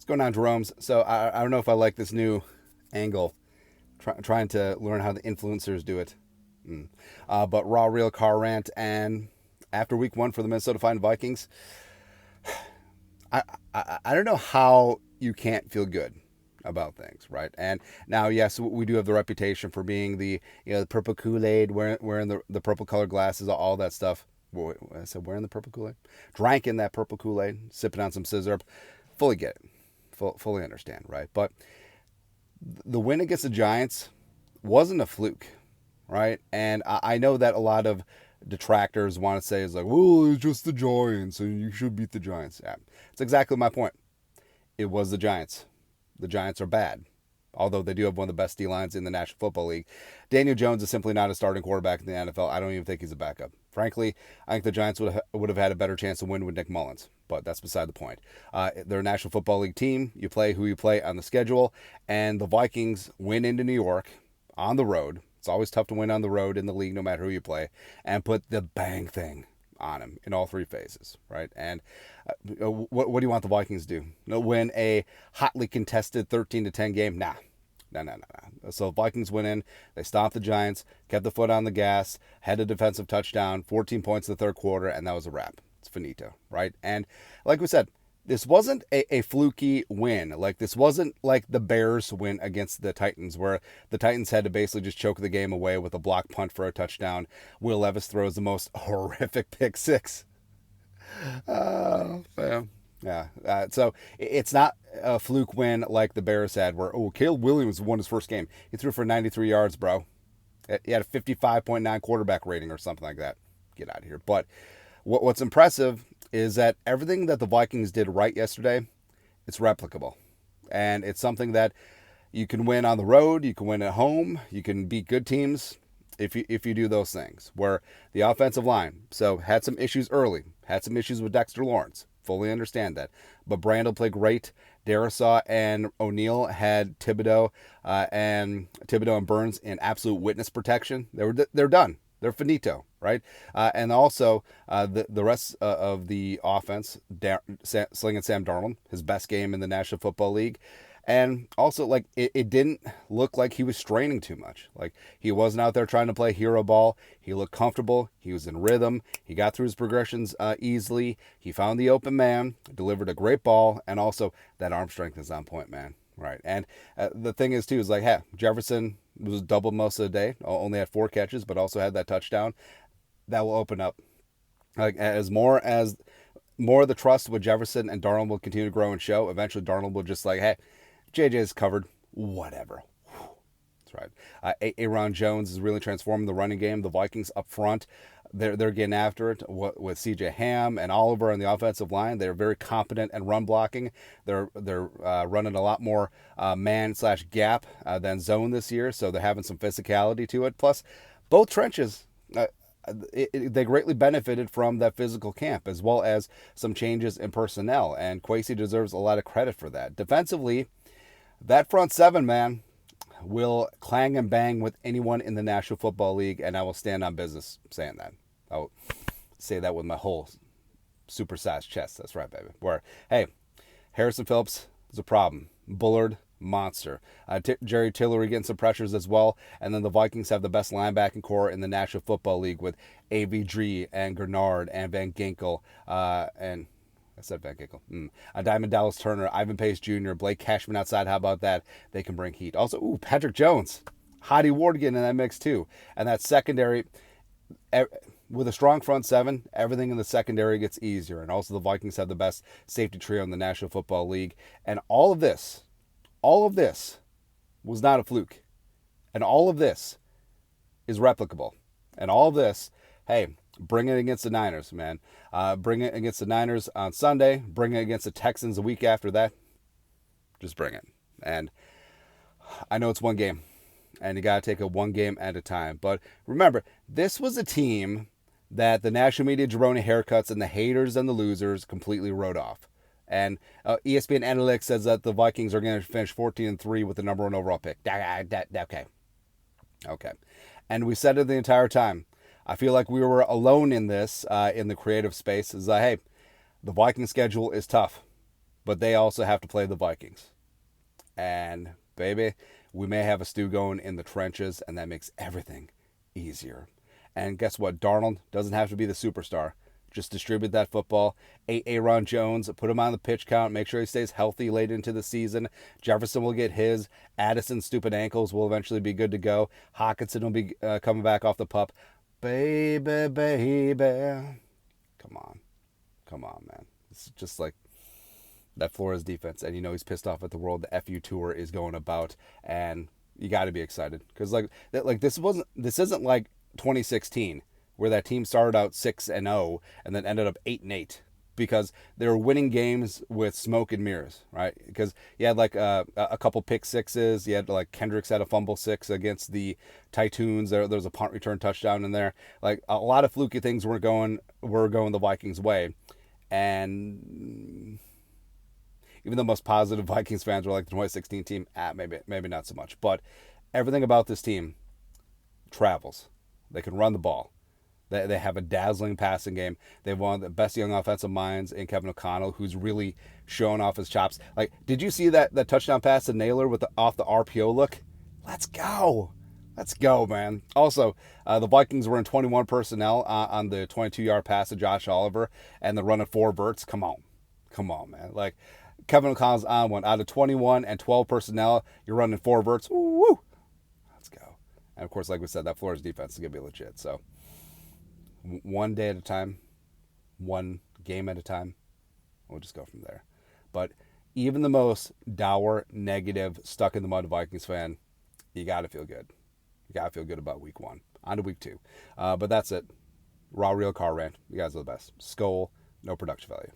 What's going on, Jerome's? So I don't know if I like this new angle, trying to learn how the influencers do it. But raw, real car rant, and after week one for the Minnesota Vikings, I don't know how you can't feel good about things, right? And now, yes, we do have the reputation for being the purple Kool-Aid, wearing the purple colored glasses, all that stuff. I said wearing the purple Kool-Aid, drinking that purple Kool-Aid, sipping on some scissor. Fully get it, fully understand, right? But the win against the Giants wasn't a fluke, right? And I know that a lot of detractors want to say is like, well, it's just the Giants, and you should beat the Giants. Yeah, it's exactly my point. It was the Giants. The Giants are bad, although they do have one of the best D lines in the National Football League. Daniel Jones is simply not a starting quarterback in the NFL. I don't even think he's a backup. Frankly, I think the Giants would have had a better chance to win with Nick Mullins, but that's beside the point. They're a National Football League team. You play who you play on the schedule, and the Vikings win into New York on the road. It's always tough to win on the road in the league, no matter who you play, and put the bang thing on him in all three phases, right? And what do you want the Vikings to do? Win a hotly contested 13-10 game? Nah. No. So Vikings went in, they stopped the Giants, kept the foot on the gas, had a defensive touchdown, 14 points in the third quarter, and that was a wrap. It's finito, right? And like we said, this wasn't a fluky win. Like, this wasn't like the Bears win against the Titans, where the Titans had to basically just choke the game away with a block punt for a touchdown. Will Levis throws the most horrific pick six. Oh, yeah. So it's not a fluke win like the Bears had, where, Caleb Williams won his first game. He threw for 93 yards, bro. He had a 55.9 quarterback rating or something like that. Get out of here. But what's impressive is that everything that the Vikings did right yesterday, it's replicable. And it's something that you can win on the road, you can win at home, you can beat good teams if you do those things. Where the offensive line, so had some issues early, had some issues with Dexter Lawrence. Fully understand that. But Brandel played great. Darisaw and O'Neal had Thibodeau and Burns in absolute witness protection. They're done. They're finito, right? And also the rest of the offense, slinging Sam Darnold, his best game in the National Football League. And also, like, it didn't look like he was straining too much. Like, he wasn't out there trying to play hero ball. He looked comfortable. He was in rhythm. He got through his progressions easily. He found the open man, delivered a great ball, and also that arm strength is on point, man. Right. And the thing is, too, is like, hey, Jefferson was doubled most of the day, only had 4 catches, but also had that touchdown. That will open up. Like, as more of the trust with Jefferson and Darnold will continue to grow and show, eventually Darnold will just like, hey, JJ's covered, whatever. That's right. Aaron Jones is really transforming the running game. The Vikings up front, they're getting after it with CJ Ham and Oliver on the offensive line. They're very competent and run blocking. They're running a lot more man/gap than zone this year, so they're having some physicality to it. Plus, both trenches. They greatly benefited from that physical camp, as well as some changes in personnel, and Kwesi deserves a lot of credit for that. Defensively, that front seven, man, will clang and bang with anyone in the National Football League, and I will stand on business saying that. I'll say that with my whole supersized chest. That's right, baby. Where, hey, Harrison Phillips is a problem. Bullard, monster. Jerry Tillery getting some pressures as well. And then the Vikings have the best linebacking core in the National Football League with AVG and Gernard and Van Ginkel and... I said Van Ginkel. Diamond Dallas Turner, Ivan Pace Jr., Blake Cashman outside. How about that? They can bring heat. Also, Patrick Jones. Hottie Ward getting in that mix too. And that secondary, with a strong front seven, everything in the secondary gets easier. And also the Vikings have the best safety trio in the National Football League. And all of this was not a fluke. And all of this is replicable. And all of this, hey, bring it against the Niners, man. Bring it against the Niners on Sunday. Bring it against the Texans a week after that. Just bring it. And I know it's one game, and you got to take it one game at a time. But remember, this was a team that the national media Jerome haircuts and the haters and the losers completely wrote off. And ESPN Analytics says that the Vikings are going to finish 14-3 with the number 1 overall pick. Okay. And we said it the entire time. I feel like we were alone in this, in the creative space. Is like, hey, the Viking schedule is tough. but they also have to play the Vikings. And baby, we may have a stew going in the trenches, and that makes everything easier. And guess what? Darnold doesn't have to be the superstar. Just distribute that football. Aaron Jones, put him on the pitch count. Make sure he stays healthy late into the season. Jefferson will get his. Addison's stupid ankles will eventually be good to go. Hawkinson will be coming back off the pup. Baby, baby. Come on. Come on, man. It's just like that Flores defense. And you know he's pissed off at the world. The FU tour is going about. And you got to be excited. Because this isn't like 2016 where that team started out 6-0 and then ended up 8-8 because they were winning games with smoke and mirrors, right? Because you had like a couple pick sixes, you had like Kendricks had a fumble six against the Titans. There was a punt return touchdown in there. Like a lot of fluky things were going the Vikings' way, and even the most positive Vikings fans were like the 2016 team, maybe not so much. But everything about this team travels. They can run the ball. They have a dazzling passing game. They have one of the best young offensive minds in Kevin O'Connell, who's really showing off his chops. Like, did you see that touchdown pass to Naylor with off the RPO look? Let's go. Let's go, man. Also, the Vikings were in 21 personnel on the 22-yard pass to Josh Oliver, and they're running 4 verts. Come on, man. Like, Kevin O'Connell's on one. Out of 21 and 12 personnel, you're running 4 verts. Woo! Let's go. And, of course, like we said, that Flores defense is going to be legit, so one day at a time, one game at a time. We'll just go from there. But even the most dour, negative, stuck in the mud Vikings fan, you got to feel good. You got to feel good about week 1. On to week 2. But that's it. Raw, real car rant. You guys are the best. Skol, no production value.